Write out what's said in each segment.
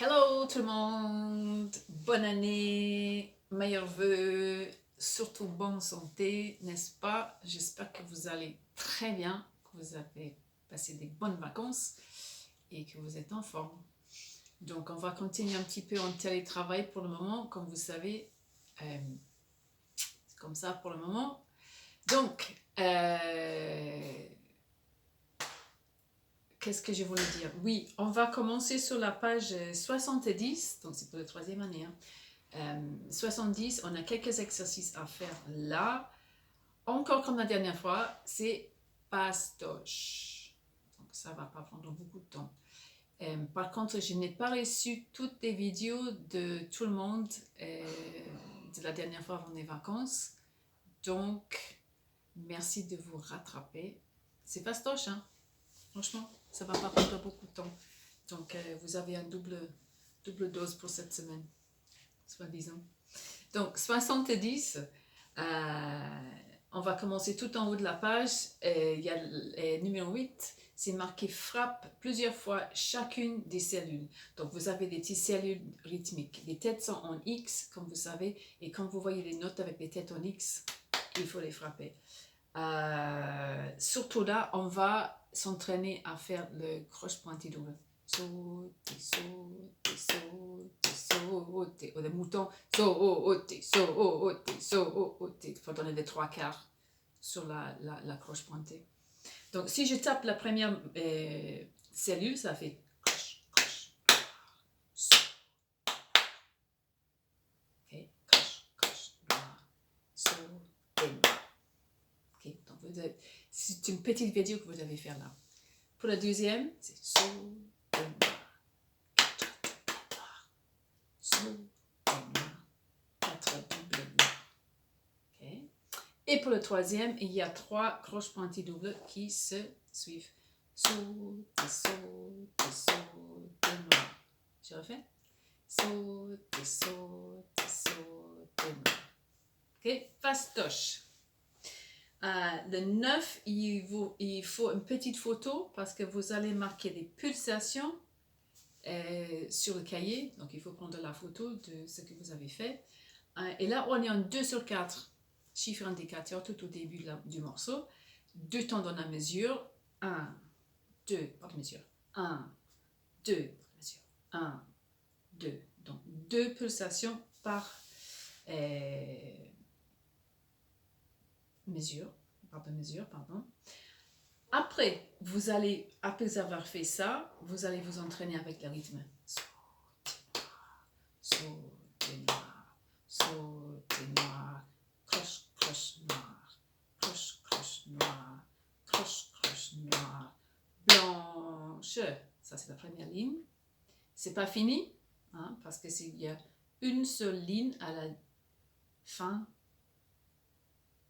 Hello tout le monde, bonne année, meilleurs vœux, surtout bonne santé, n'est-ce pas? J'espère que vous allez très bien, que vous avez passé des bonnes vacances et que vous êtes en forme. Donc on va continuer un petit peu en télétravail pour le moment, comme vous savez, c'est comme ça pour le moment. Donc, qu'est-ce que je voulais dire? Oui, on va commencer sur la page 70, donc c'est pour la troisième année. 70, on a quelques exercices à faire là. Encore comme la dernière fois, c'est pastoche. Donc ça ne va pas prendre beaucoup de temps. Par contre, je n'ai pas reçu toutes les vidéos de tout le monde de la dernière fois avant les vacances. Donc, merci de vous rattraper. C'est pastoche, hein? Franchement, ça ne va pas prendre beaucoup de temps. Donc, vous avez un double dose pour cette semaine, soi-disant. Donc, 70, on va commencer tout en haut de la page. Il y a numéro 8, c'est marqué frappe plusieurs fois chacune des cellules. Donc, vous avez des petites cellules rythmiques. Les têtes sont en X, comme vous savez, et quand vous voyez les notes avec les têtes en X, il faut les frapper. Surtout là, on va s'entraîner à faire le croche pointé double. Sauter, sauter, sauter, sauter. Ou le mouton, sauter, sauter, sauter. Il faut donner les 3/4 sur la croche pointée. Donc, si je tape la première cellule, ça fait croche, croche, sauter. Okay. Croche, croche, noir, sauter, noir. Okay. Donc, c'est une petite vidéo que vous devez faire là. Pour la deuxième, c'est sauter, noir. Okay. Et pour le troisième, il y a 3 croches pointées doubles qui se suivent. Sauter, sauter, sauter, noir. Je refais. Sauter, sauter, sauter, noir. Ok, fastoche. Le 9, il faut une petite photo parce que vous allez marquer des pulsations sur le cahier. Donc, il faut prendre la photo de ce que vous avez fait. Et là, on est en 2/4, chiffre indicateur tout au début du morceau. 2 temps dans la mesure. 1, 2, pas de mesure. 1, 2, mesure. 1, 2. Donc, 2 pulsations par mesure. Pardon. Après avoir fait ça, vous allez vous entraîner avec le rythme. Sauter noir, sauter noir, croche, croche noir, croche, croche noir, croche, croche noir, blanche. Ça, c'est la première ligne. C'est pas fini, hein, parce que il y a une seule ligne à la fin.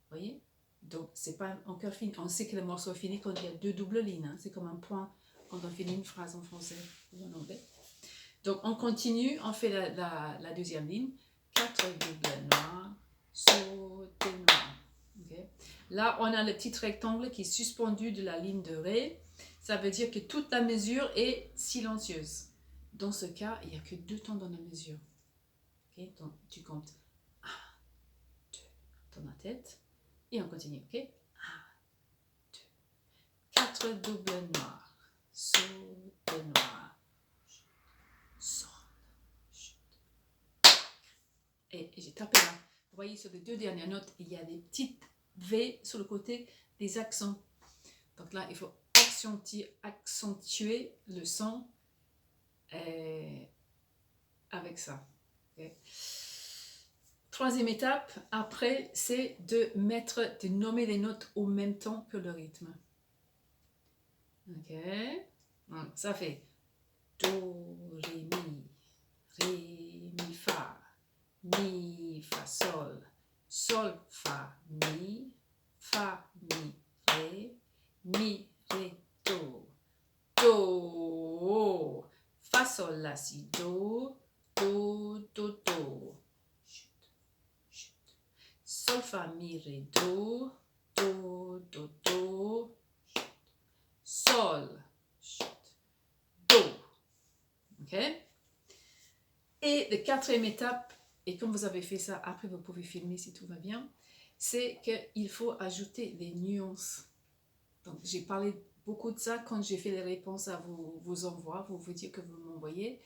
Vous voyez? Donc, c'est pas encore fini. On sait que le morceau est fini quand il y a 2 doubles lignes. Hein. C'est comme un point quand on finit une phrase en français ou en anglais. Donc, on continue, on fait la deuxième ligne. 4 doubles noirs, sauter noir. Okay. Là, on a le petit rectangle qui est suspendu de la ligne de Ré. Ça veut dire que toute la mesure est silencieuse. Dans ce cas, il n'y a que 2 temps dans la mesure. Okay. Donc, tu comptes 1, 2 dans la tête. Et on continue, ok? 1, 2, 4 doubles noirs, sauter noir, sonne, chute. Et j'ai tapé là. Vous voyez, sur les 2 dernières notes, il y a des petites V sur le côté, des accents. Donc là, il faut accentuer le son avec ça. Okay? Troisième étape, après, c'est de nommer les notes au même temps que le rythme. Ok. Ça fait Do, Ré, Mi, Fa, Sol, Sol, Fa, Mi, Ré, Do, Do, Fa, Sol, La, Si, Do, Do. Sol, Fa, Mi, Ré, Do, Do, Sol, Do. Ok? Et la quatrième étape, et comme vous avez fait ça, après vous pouvez filmer si tout va bien, c'est qu'il faut ajouter des nuances. Donc j'ai parlé beaucoup de ça quand j'ai fait les réponses à vos envois, vous dire que vous m'envoyez.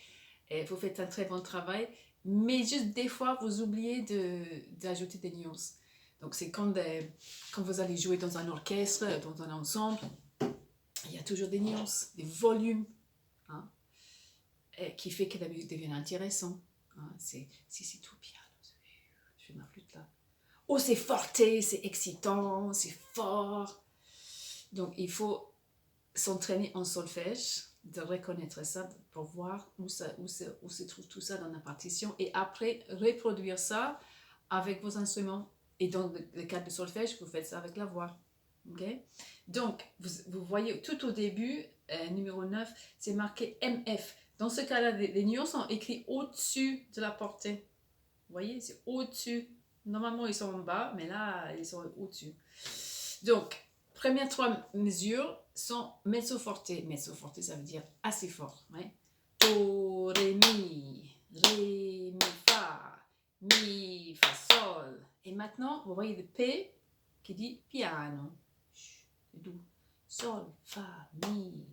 Et vous faites un très bon travail, mais juste des fois vous oubliez d'ajouter des nuances. Donc c'est quand vous allez jouer dans un orchestre, dans un ensemble, il y a toujours des nuances, des volumes, hein, qui fait que la musique devient intéressante. Hein. C'est tout piano, je fais ma flûte là. Oh, c'est forte, c'est excitant, c'est fort. Donc il faut s'entraîner en solfège, de reconnaître ça pour voir où se trouve tout ça dans la partition et après reproduire ça avec vos instruments. Et dans le cas de solfège, vous faites ça avec la voix. Okay? Donc, vous voyez tout au début, numéro 9, c'est marqué MF. Dans ce cas-là, les nuances sont écrits au-dessus de la portée. Vous voyez, c'est au-dessus. Normalement, ils sont en bas, mais là, ils sont au-dessus. Donc, premières 3 mesures sont mezzo forte. Mezzo forte, ça veut dire assez fort. Ouais? Do, ré, mi, fa, mi, fa, sol. Et maintenant, vous voyez le P qui dit piano. C'est doux. Sol, fa, mi,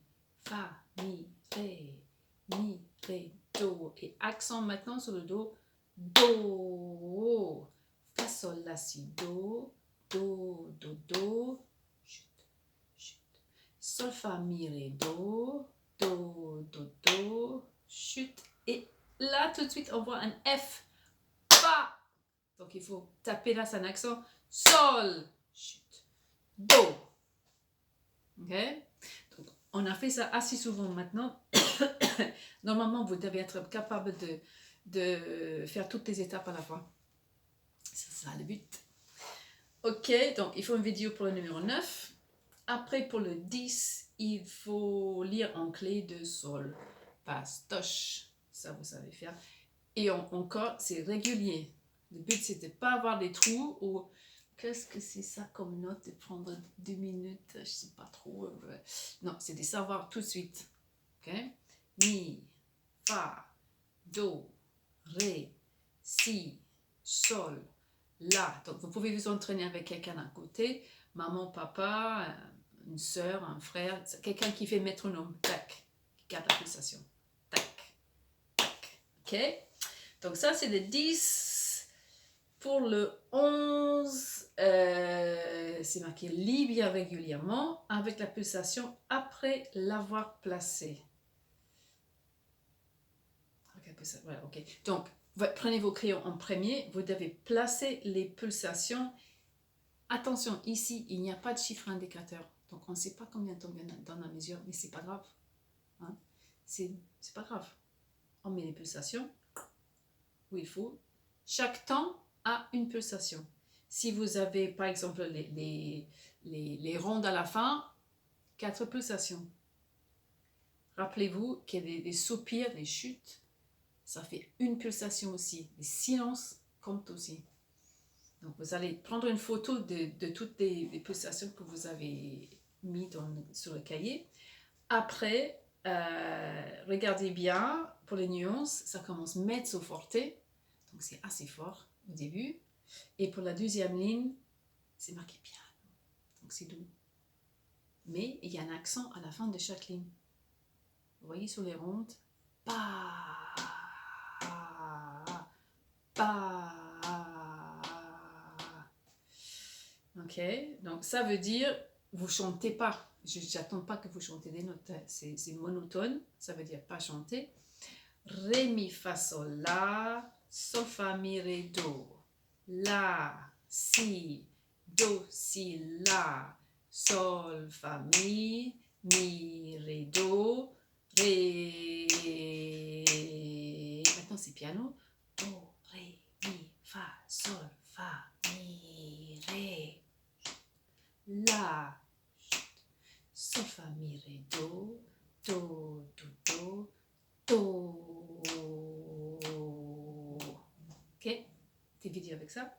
ré, do. Et accent maintenant sur le do. Do, fa, sol, la, si, do, do, chut, chut. Sol, fa, mi, ré, do, chut. Et là, tout de suite, on voit un F, fa. Donc, il faut taper là, c'est un accent. Sol, chut, do. Ok? Donc, on a fait ça assez souvent maintenant. Normalement, vous devez être capable de faire toutes les étapes à la fois. C'est ça le but. Ok, donc il faut une vidéo pour le numéro 9. Après, pour le 10, il faut lire en clé de sol, pastoche. Ça, vous savez faire. Et encore, c'est régulier. Le but, c'est de ne pas avoir des trous ou... Qu'est-ce que c'est ça comme note de prendre 2 minutes? Je ne sais pas trop. Non, c'est de savoir tout de suite. Ok? Mi, fa, do, ré, si, sol, la. Donc, vous pouvez vous entraîner avec quelqu'un à côté. Maman, papa, une soeur, un frère. Quelqu'un qui fait métronome. Tac. Qui garde la pulsation. Tac. Tac. Ok? Donc, ça, c'est le 10. Pour le 11, c'est marqué « Lis bien régulièrement » avec la pulsation après l'avoir placé. Voilà, ok. Donc, prenez vos crayons en premier, vous devez placer les pulsations. Attention, ici, il n'y a pas de chiffre indicateur. Donc, on ne sait pas combien tombe dans la mesure, mais c'est pas grave. Hein? C'est pas grave. On met les pulsations où il faut. Chaque temps a une pulsation. Si vous avez, par exemple, les rondes à la fin, 4 pulsations. Rappelez-vous qu'il y a des soupirs, des chutes, ça fait une pulsation aussi. Les silences comptent aussi. Donc, vous allez prendre une photo de toutes les pulsations que vous avez mis sur le cahier. Après, regardez bien, pour les nuances, ça commence mezzo forte, donc c'est assez fort au début. Et pour la deuxième ligne, c'est marqué piano, donc c'est doux. Mais il y a un accent à la fin de chaque ligne. Vous voyez sur les rondes, pa, pa. Ok, donc ça veut dire, vous chantez pas. J'attends pas que vous chantez des notes. C'est monotone, ça veut dire pas chanter. Ré, mi, fa, sol, la, sol, fa, mi, ré, do. La, si, do, si, la, sol, fa, mi, ré, do, ré. Maintenant c'est piano. Do, ré, mi, fa, sol, fa, mi, ré. La, sol, fa, mi, ré, do, do, do, do, do. Ok, des vidéos avec ça.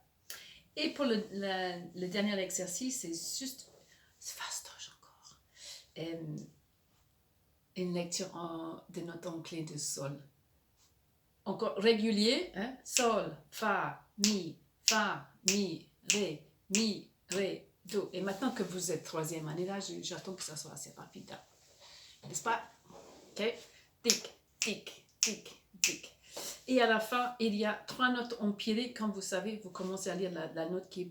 Et pour le dernier exercice, c'est juste, c'est fastoche encore, une lecture de notes en clé de sol. encore régulier, hein? Sol, fa, mi, ré, do. Et maintenant que vous êtes troisième année là, j'attends que ça soit assez rapide. N'est-ce pas? Ok? Tic, tic, tic, tic. Et à la fin, il y a 3 notes empilées. Comme vous savez, vous commencez à lire la note qui est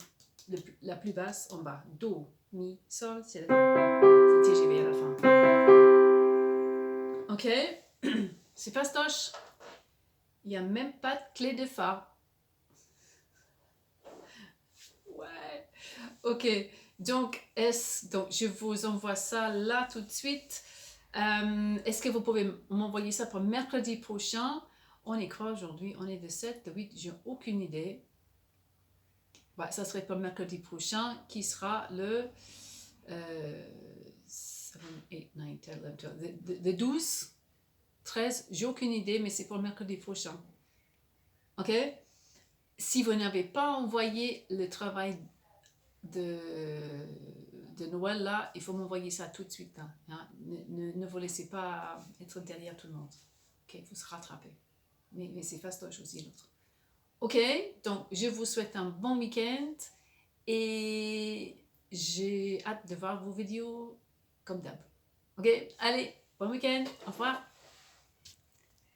la plus basse en bas. Do, mi, sol, c'est TGV à la fin. Ok? C'est fastoche. Il n'y a même pas de clé de fa. Ouais. Ok. Donc, je vous envoie ça là tout de suite. Est-ce que vous pouvez m'envoyer ça pour mercredi prochain? On est quoi aujourd'hui? On est le 7, le 8, j'ai aucune idée. Ouais, ça serait pour mercredi prochain, qui sera le 7, 8, 9, 10, 11, 12. Le 12, 13, j'ai aucune idée, mais c'est pour mercredi prochain. Ok? Si vous n'avez pas envoyé le travail de Noël là, il faut m'envoyer ça tout de suite. Hein. Ne vous laissez pas être derrière tout le monde. Ok, il faut se rattraper. Mais c'est fastoche aussi l'autre. Ok, donc je vous souhaite un bon week-end et j'ai hâte de voir vos vidéos comme d'hab. Ok, allez, bon week-end, au revoir.